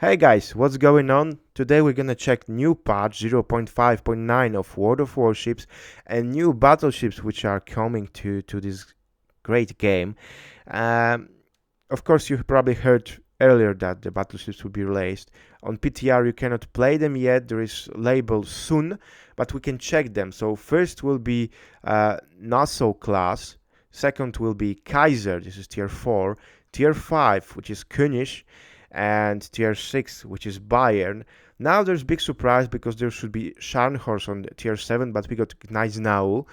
Hey guys, what's going on? Today we're gonna check new patch 0.5.9 of World of Warships and new battleships which are coming to this great game. Um, of course, you probably heard earlier that the battleships will be released. On PTR you cannot play them yet, there is label soon, but we can check them. So first will be Nassau class, second will be Kaiser, this is tier 4, tier 5 which is König, and tier 6 which is Bayern. Now there's big surprise because there should be Scharnhorst on tier 7, but we got Gneisenau,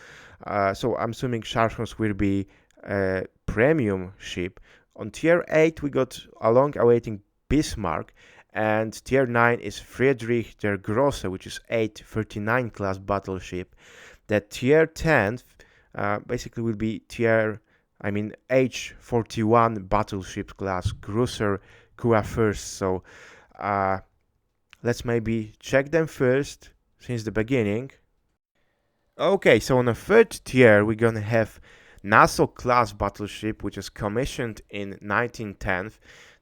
so I'm assuming Scharnhorst will be a premium ship. On tier 8 we got a long awaiting Bismarck, and tier 9 is Friedrich der Grosse, which is 839 class battleship. That tier 10 basically will be H41 battleship class cruiser Kua first. So let's maybe check them first since the beginning. Okay, so on the third tier we're gonna have Nassau class battleship, which is commissioned in 1910.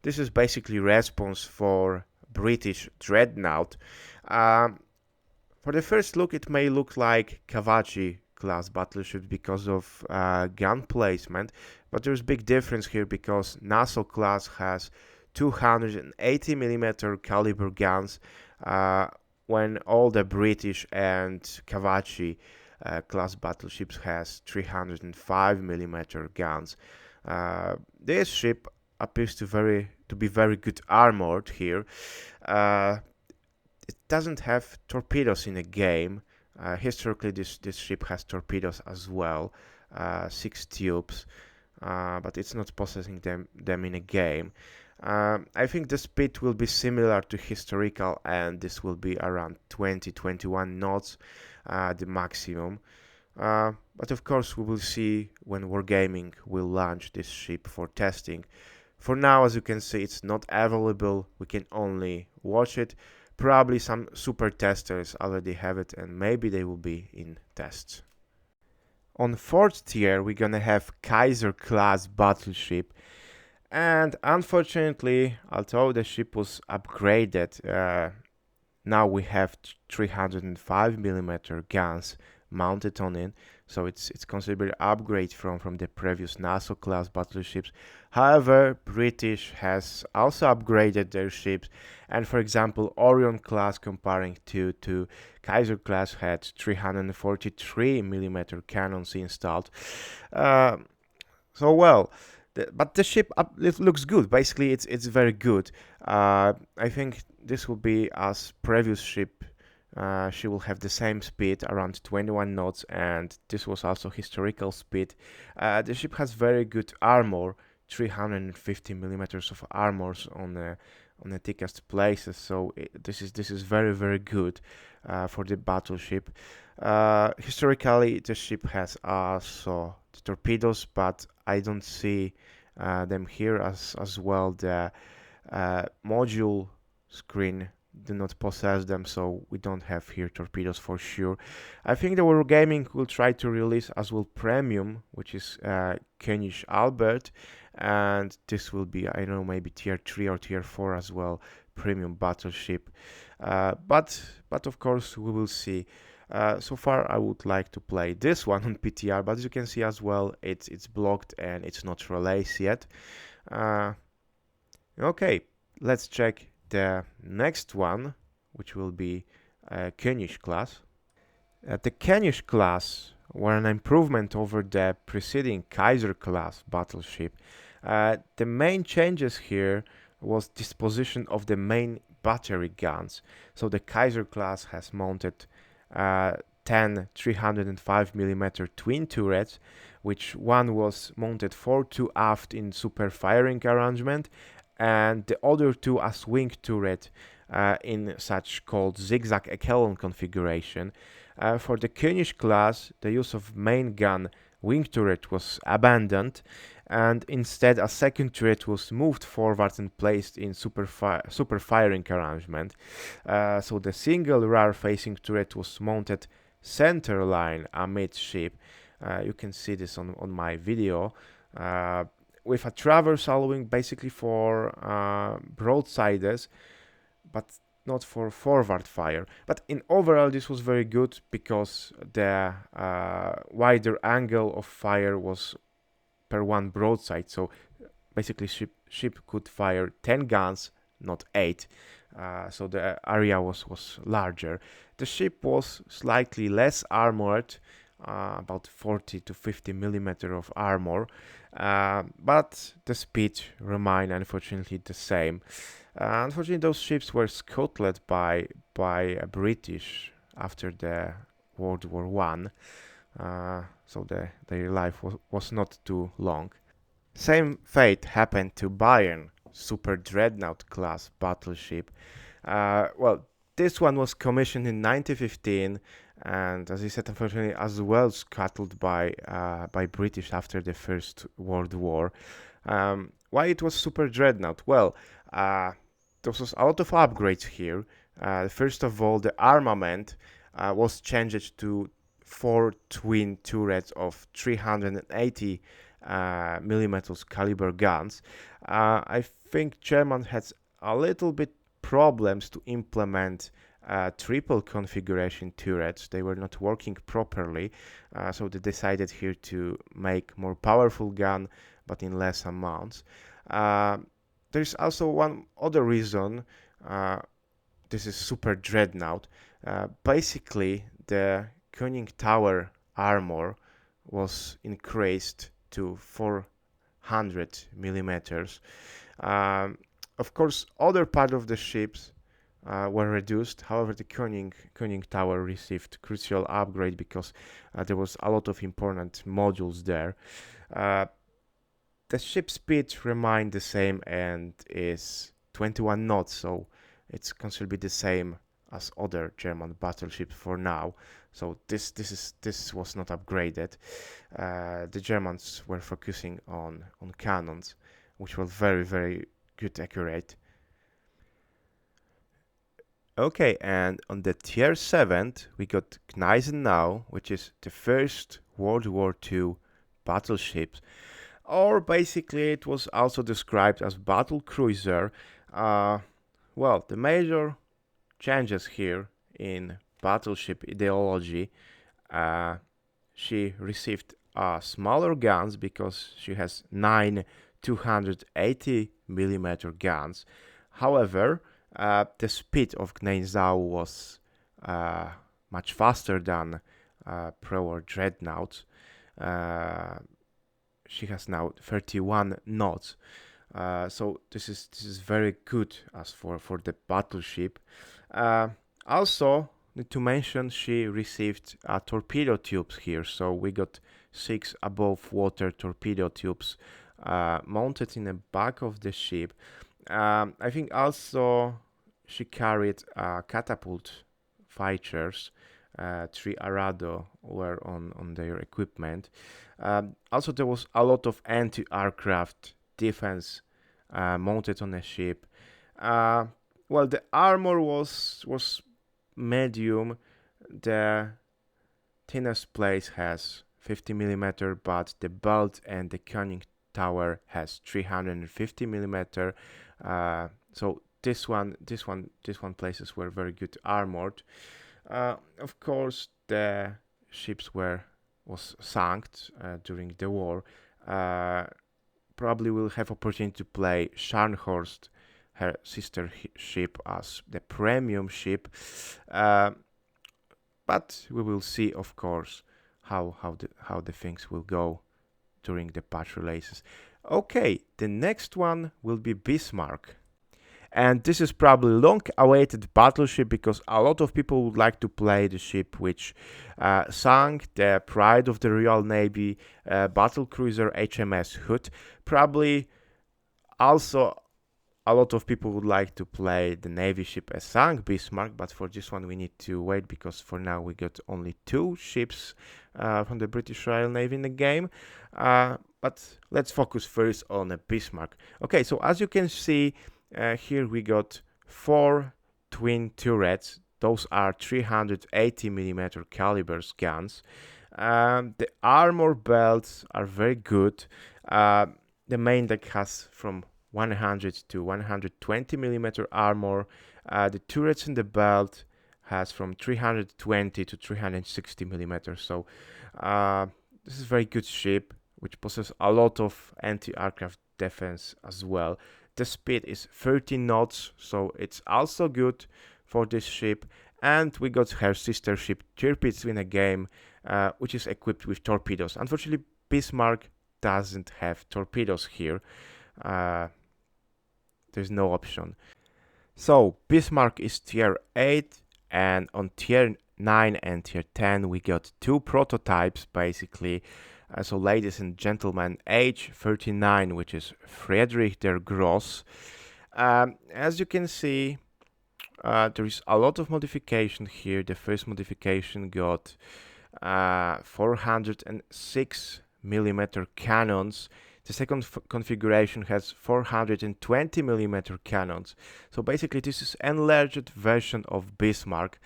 This is basically response for British dreadnought. For the first look, it may look like Kawaki class battleships because of gun placement, but there's big difference here because Nassau class has 280mm caliber guns, when all the British and Kawaki class battleships has 305mm guns. This ship appears to be very good armored here. It doesn't have torpedoes in the game. Historically, this ship has torpedoes as well, 6 tubes, but it's not possessing them in a game. I think the speed will be similar to historical, and this will be around 20-21 knots, the maximum. But of course, we will see when Wargaming will launch this ship for testing. For now, as you can see, it's not available. We can only watch it. Probably some super testers already have it, and maybe they will be in tests. On fourth tier, we're gonna have Kaiser class battleship. And unfortunately, although the ship was upgraded, now we have 305mm guns mounted on it, so it's considered an upgrade from the previous Nassau class battleships. However, British has also upgraded their ships, and for example, Orion class comparing to Kaiser class had 343mm cannons installed. So well. But the ship it looks good. Basically, it's very good. I think this will be as previous ship. She will have the same speed, around 21 knots, and this was also historical speed. The ship has very good armor, 350mm of armors on the thickest places. So this is very good for the battleship. Historically, the ship has also the torpedoes, but I don't see them here as well. The module screen do not possess them, so we don't have here torpedoes for sure. I think the Wargaming will try to release as well premium, which is König Albert, and this will be, I don't know, maybe tier 3 or tier 4 as well, premium battleship. But of course we will see. So far I would like to play this one on PTR, but as you can see as well, it's blocked and it's not released yet. Okay, let's check the next one, which will be König class. The König class were an improvement over the preceding Kaiser class battleship. The main changes here was disposition of the main battery guns. So the Kaiser class has mounted 10 305mm twin turrets, which one was mounted fore to aft in super firing arrangement, and the other two as wing turret in such called zigzag echelon configuration. For the König class, the use of main gun wing turret was abandoned, and instead a second turret was moved forward and placed in super firing arrangement. So the single rear facing turret was mounted center line amidship. You can see this on my video. With a traversal wing basically for broadsiders. but not for forward fire. But in overall, this was very good because the wider angle of fire was per one broadside. So basically, ship could fire 10 guns, not 8. So the area was larger. The ship was slightly less armored, about 40 to 50 millimeter of armor, but the speed remained unfortunately the same. Unfortunately, those ships were scuttled by British after the World War One, so their life was not too long. Same fate happened to Bayern, super dreadnought class battleship. Well, this one was commissioned in 1915, and as I said, unfortunately, as well scuttled by British after the First World War. Why it was super dreadnought? Well, there was a lot of upgrades here. First of all, the armament was changed to 4 twin turrets of 380 millimeters caliber guns. I think German had a little bit problems to implement triple configuration turrets. They were not working properly, so they decided here to make more powerful gun, but in less amounts. There's also one other reason. This is super dreadnought. Basically, the König tower armor was increased to 400 millimeters. Of course, other part of the ships were reduced. However, the König tower received crucial upgrade because there was a lot of important modules there. The ship speed remained the same and is 21 knots, so it's considered to be the same as other German battleships for now. So this was not upgraded. The Germans were focusing on cannons, which were very good accurate. Okay, and on the tier 7 we got Gneisenau, which is the first World War II battleship, or basically it was also described as Battlecruiser. Well, the major changes here in battleship ideology, she received smaller guns because she has 9 280 millimeter guns. However, the speed of Gneisenau was much faster than pro-war dreadnoughts. She has now 31 knots. So this is very good as for the battleship. Also, need to mention she received torpedo tubes here. So we got 6 above water torpedo tubes mounted in the back of the ship. I think also she carried catapult fighters. 3 Arado were on their equipment. Also, there was a lot of anti-aircraft defense mounted on the ship. Well, the armor was medium. The thinnest place has 50 millimeter, but the belt and the König tower has 350 millimeter. So this one places were very good armored. Of course, the ships was sunk during the war. Probably will have opportunity to play Scharnhorst, her sister ship, as the premium ship. But we will see, of course, how the things will go during the patch releases. Okay, the next one will be Bismarck. And this is probably long-awaited battleship because a lot of people would like to play the ship which sank, the pride of the Royal Navy, battlecruiser HMS Hood. Probably also a lot of people would like to play the Navy ship as sank Bismarck, but for this one we need to wait because for now we got only 2 ships from the British Royal Navy in the game. But let's focus first on Bismarck. Okay, so as you can see, here we got 4 twin turrets. Those are 380 millimeter calibers guns. The armor belts are very good. The main deck has from 100 to 120 millimeter armor. The turrets in the belt has from 320 to 360 millimeters. So this is a very good ship, which possesses a lot of anti-aircraft defense as well. The speed is 30 knots, so it's also good for this ship. And we got her sister ship Tirpitz in a game, which is equipped with torpedoes. Unfortunately, Bismarck doesn't have torpedoes here. There's no option. So Bismarck is tier 8, and on tier 9 and tier 10 we got two prototypes basically. So ladies and gentlemen, H39, which is Friedrich der Gross. As you can see, there is a lot of modification here. The first modification got 406 millimeter cannons. The second configuration has 420 millimeter cannons. So basically this is an enlarged version of Bismarck.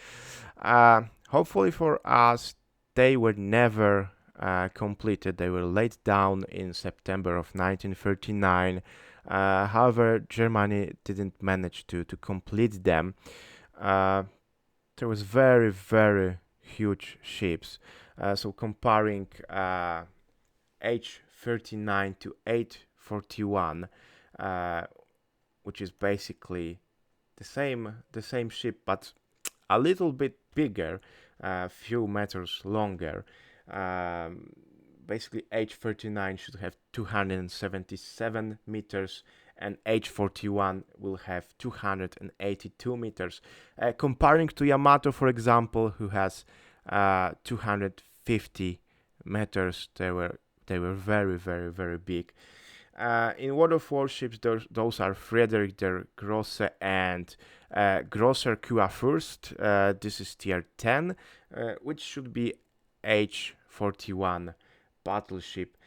Hopefully for us, they were never completed. They were laid down in September of 1939. However, Germany didn't manage to complete them. There was very, very huge ships. So comparing H39 to H41, which is basically the same ship, but a little bit bigger, a few meters longer. Basically H39 should have 277 meters and H41 will have 282 meters. Comparing to Yamato, for example, who has 250 meters, they were very, very, very big. In World of Warships, those are Friedrich der Grosse and Grosser Kurfürst. This is tier 10, which should be H41 battleship.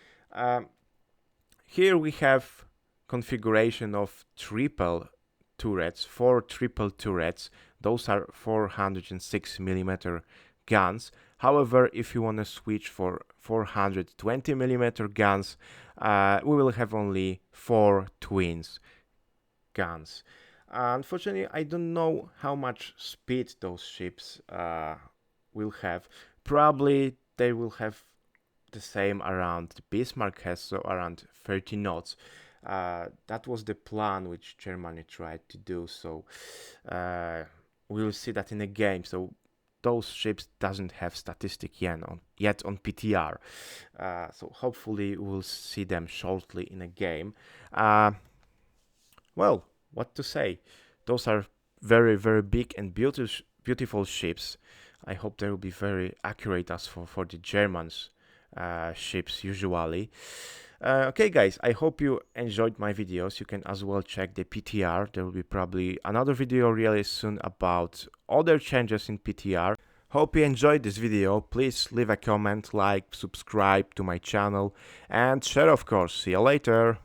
Here we have configuration of triple turrets, 4 triple turrets. Those are 406 millimeter guns. However, if you want to switch for 420 millimeter guns, we will have only 4 twins guns. Unfortunately, I don't know how much speed those ships will have. Probably they will have the same around the Bismarck has, so around 30 knots. That was the plan which Germany tried to do, so we'll see that in a game. So those ships doesn't have statistic yet on PTR, so hopefully we'll see them shortly in a game. Well, what to say? Those are very, very big and beautiful ships. I hope they will be very accurate as for the Germans ships usually. Okay guys, I hope you enjoyed my videos. You can as well check the PTR. There will be probably another video really soon about other changes in PTR. Hope you enjoyed this video. Please leave a comment, like, subscribe to my channel and share, of course. See you later.